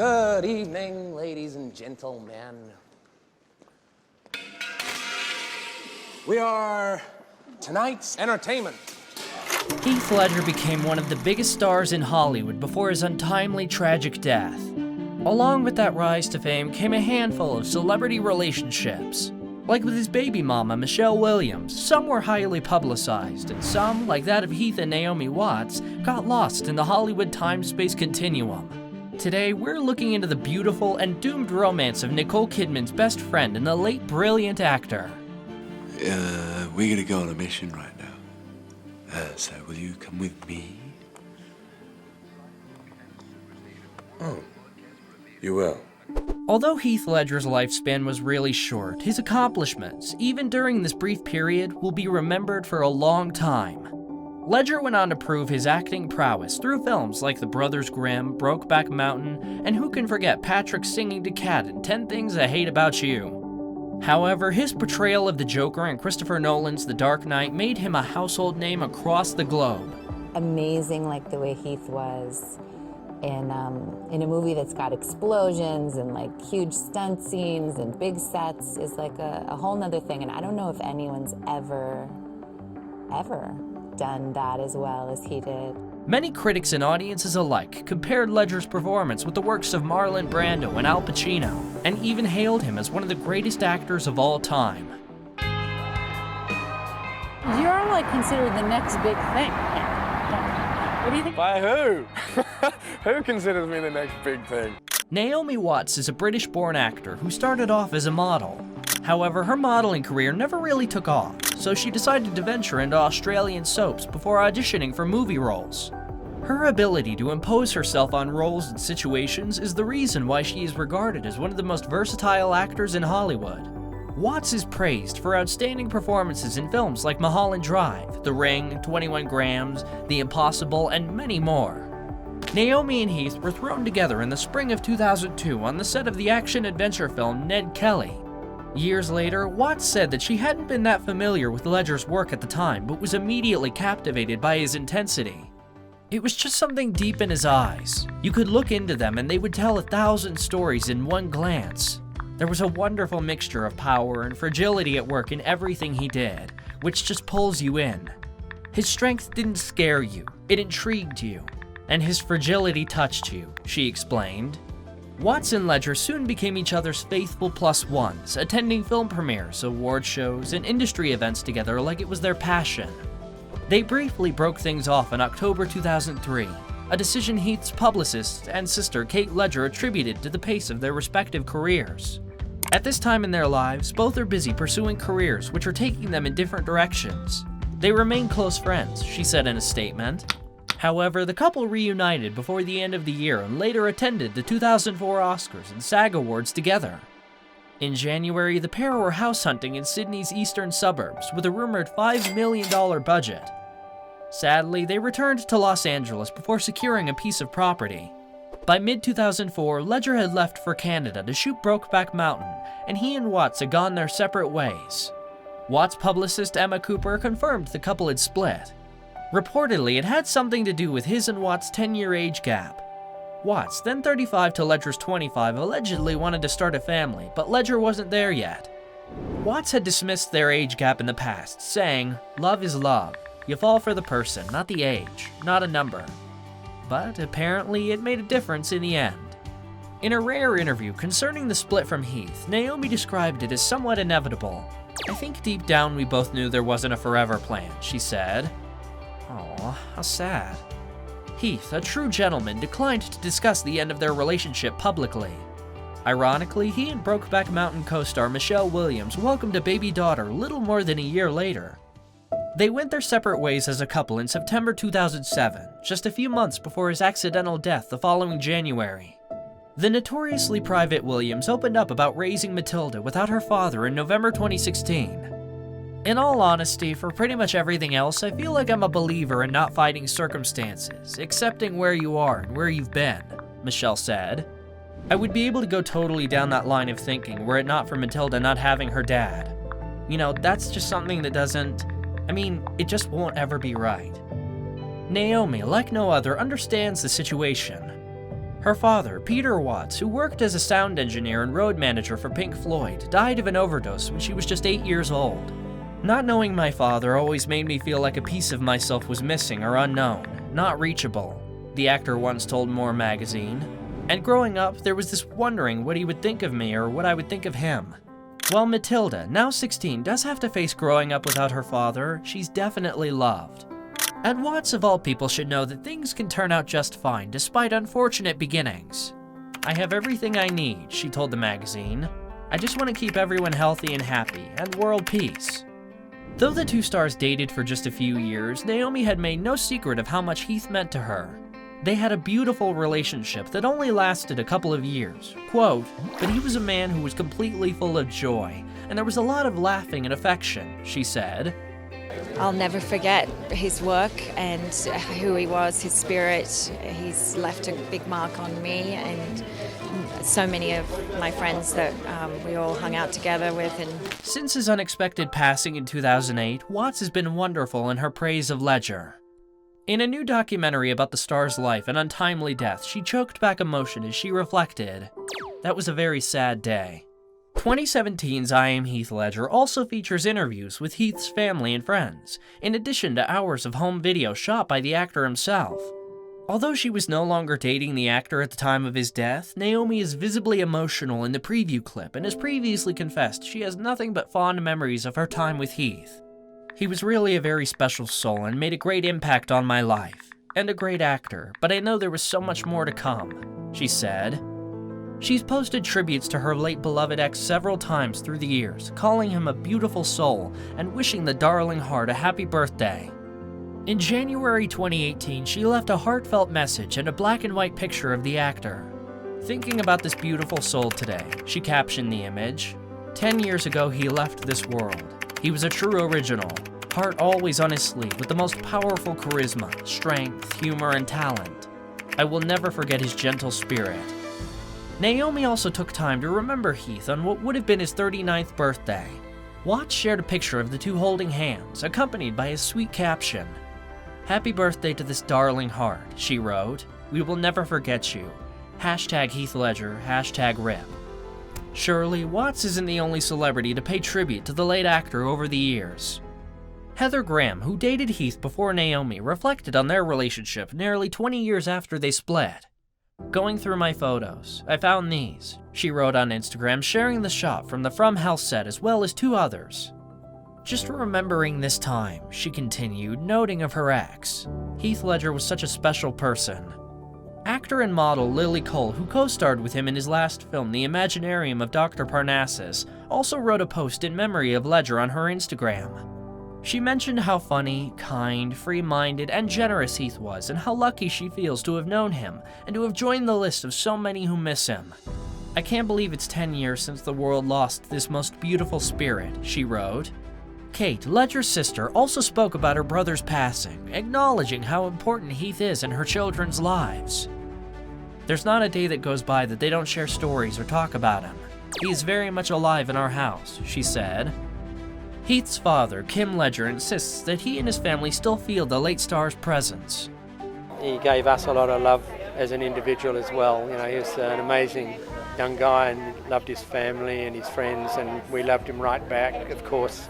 Good evening, ladies and gentlemen. We are tonight's entertainment. Heath Ledger became one of the biggest stars in Hollywood before his untimely tragic death. Along with that rise to fame came a handful of celebrity relationships. Like with his baby mama, Michelle Williams, some were highly publicized, and some, like that of Heath and Naomi Watts, got lost in the Hollywood time-space continuum. Today, we're looking into the beautiful and doomed romance of Nicole Kidman's best friend and the late brilliant actor. We're gonna go on a mission right now. So will you come with me? Oh, you will. Although Heath Ledger's lifespan was really short, his accomplishments, even during this brief period, will be remembered for a long time. Ledger went on to prove his acting prowess through films like The Brothers Grimm, Brokeback Mountain, and who can forget Patrick singing to Cat in 10 Things I Hate About You. However, his portrayal of the Joker in Christopher Nolan's The Dark Knight made him a household name across the globe. Amazing, like the way Heath was in a movie that's got explosions and like huge stunt scenes and big sets is like a whole nother thing. And I don't know if anyone's ever done that as well as he did. Many critics and audiences alike compared Ledger's performance with the works of Marlon Brando and Al Pacino, and even hailed him as one of the greatest actors of all time. You're like considered the next big thing. What do you think? By who? Who considers me the next big thing? Naomi Watts is a British-born actor who started off as a model. However, her modeling career never really took off, so she decided to venture into Australian soaps before auditioning for movie roles. Her ability to impose herself on roles and situations is the reason why she is regarded as one of the most versatile actors in Hollywood. Watts is praised for outstanding performances in films like Mulholland Drive, The Ring, 21 Grams, The Impossible, and many more. Naomi and Heath were thrown together in the spring of 2002 on the set of the action-adventure film Ned Kelly. Years later, Watts said that she hadn't been that familiar with Ledger's work at the time, but was immediately captivated by his intensity. It was just something deep in his eyes. You could look into them and they would tell 1,000 stories in one glance. There was a wonderful mixture of power and fragility at work in everything he did, which just pulls you in. His strength didn't scare you, it intrigued you. And his fragility touched you, she explained. Watts and Ledger soon became each other's faithful plus ones, attending film premieres, award shows, and industry events together like it was their passion. They briefly broke things off in October 2003, a decision Heath's publicist and sister Kate Ledger attributed to the pace of their respective careers. At this time in their lives, both are busy pursuing careers which are taking them in different directions. They remain close friends, she said in a statement. However, the couple reunited before the end of the year and later attended the 2004 Oscars and SAG Awards together. In January, the pair were house hunting in Sydney's eastern suburbs with a rumored $5 million budget. Sadly, they returned to Los Angeles before securing a piece of property. By mid-2004, Ledger had left for Canada to shoot Brokeback Mountain, and he and Watts had gone their separate ways. Watts' publicist Emma Cooper confirmed the couple had split. Reportedly, it had something to do with his and Watts' 10-year age gap. Watts, then 35 to Ledger's 25, allegedly wanted to start a family, but Ledger wasn't there yet. Watts had dismissed their age gap in the past, saying, "Love is love. You fall for the person, not the age, not a number." But apparently it made a difference in the end. In a rare interview concerning the split from Heath, Naomi described it as somewhat inevitable. "I think deep down we both knew there wasn't a forever plan," she said. Aw, how sad. Heath, a true gentleman, declined to discuss the end of their relationship publicly. Ironically, he and Brokeback Mountain co-star Michelle Williams welcomed a baby daughter little more than a year later. They went their separate ways as a couple in September 2007, just a few months before his accidental death the following January. The notoriously private Williams opened up about raising Matilda without her father in November 2016. "In all honesty, for pretty much everything else, I feel like I'm a believer in not fighting circumstances, accepting where you are and where you've been," Michelle said. "I would be able to go totally down that line of thinking were it not for Matilda not having her dad. You know, that's just something that it just won't ever be right." Naomi, like no other, understands the situation. Her father, Peter Watts, who worked as a sound engineer and road manager for Pink Floyd, died of an overdose when she was just 8 years old. Not knowing my father always made me feel like a piece of myself was missing or unknown, not reachable, the actor once told More magazine. And growing up, there was this wondering what he would think of me or what I would think of him. While Matilda, now 16, does have to face growing up without her father, she's definitely loved. And Watts of all people should know that things can turn out just fine despite unfortunate beginnings. I have everything I need, she told the magazine. I just want to keep everyone healthy and happy, and world peace. Though the two stars dated for just a few years, Naomi had made no secret of how much Heath meant to her. They had a beautiful relationship that only lasted a couple of years. Quote, but he was a man who was completely full of joy, and there was a lot of laughing and affection, she said. I'll never forget his work and who he was, his spirit. He's left a big mark on me and so many of my friends that we all hung out together with. And since his unexpected passing in 2008, Watts has been wonderful in her praise of Ledger. In a new documentary about the star's life and untimely death, she choked back emotion as she reflected, "That was a very sad day." 2017's I Am Heath Ledger also features interviews with Heath's family and friends, in addition to hours of home video shot by the actor himself. Although she was no longer dating the actor at the time of his death, Naomi is visibly emotional in the preview clip and has previously confessed she has nothing but fond memories of her time with Heath. He was really a very special soul and made a great impact on my life, and a great actor, but I know there was so much more to come, she said. She's posted tributes to her late beloved ex several times through the years, calling him a beautiful soul and wishing the darling heart a happy birthday. In January 2018, she left a heartfelt message and a black and white picture of the actor. Thinking about this beautiful soul today, she captioned the image, 10 years ago he left this world. He was a true original, heart always on his sleeve with the most powerful charisma, strength, humor, and talent. I will never forget his gentle spirit. Naomi also took time to remember Heath on what would have been his 39th birthday. Watts shared a picture of the two holding hands, accompanied by a sweet caption. "Happy birthday to this darling heart," she wrote. "We will never forget you. Hashtag Heath Ledger, hashtag RIP." Surely, Watts isn't the only celebrity to pay tribute to the late actor over the years. Heather Graham, who dated Heath before Naomi, reflected on their relationship nearly 20 years after they split. "Going through my photos, I found these," she wrote on Instagram, sharing the shot from the From Hell set as well as two others. "Just remembering this time," she continued, noting of her ex. "Heath Ledger was such a special person." Actor and model Lily Cole, who co-starred with him in his last film, The Imaginarium of Dr. Parnassus, also wrote a post in memory of Ledger on her Instagram. She mentioned how funny, kind, free-minded, and generous Heath was, and how lucky she feels to have known him, and to have joined the list of so many who miss him. "I can't believe it's 10 years since the world lost this most beautiful spirit," she wrote. Kate, Ledger's sister, also spoke about her brother's passing, acknowledging how important Heath is in her children's lives. "There's not a day that goes by that they don't share stories or talk about him. He is very much alive in our house," she said. Heath's father, Kim Ledger, insists that he and his family still feel the late star's presence. He gave us a lot of love as an individual as well. You know, he was an amazing young guy and loved his family and his friends, and we loved him right back, of course.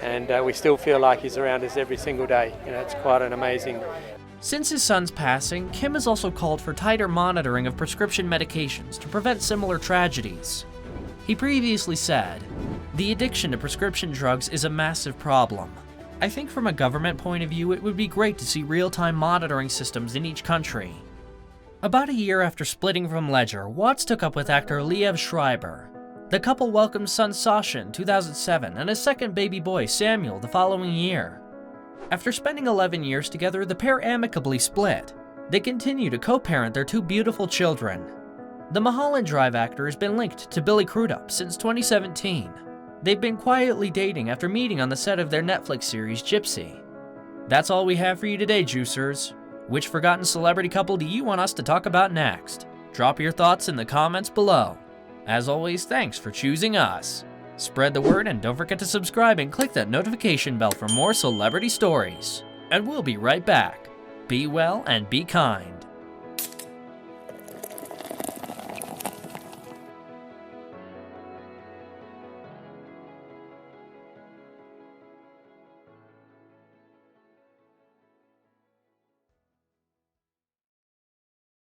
And we still feel like he's around us every single day. You know, it's quite an amazing. Since his son's passing, Kim has also called for tighter monitoring of prescription medications to prevent similar tragedies. He previously said, "The addiction to prescription drugs is a massive problem. I think from a government point of view, it would be great to see real-time monitoring systems in each country." About a year after splitting from Ledger, Watts took up with actor Liev Schreiber. The couple welcomed son Sasha in 2007 and a second baby boy, Samuel, the following year. After spending 11 years together, the pair amicably split. They continue to co-parent their two beautiful children. The Mulholland Drive actor has been linked to Billy Crudup since 2017. They've been quietly dating after meeting on the set of their Netflix series Gypsy. That's all we have for you today, Juicers. Which forgotten celebrity couple do you want us to talk about next? Drop your thoughts in the comments below. As always, thanks for choosing us. Spread the word and don't forget to subscribe and click that notification bell for more celebrity stories. And we'll be right back. Be well and be kind.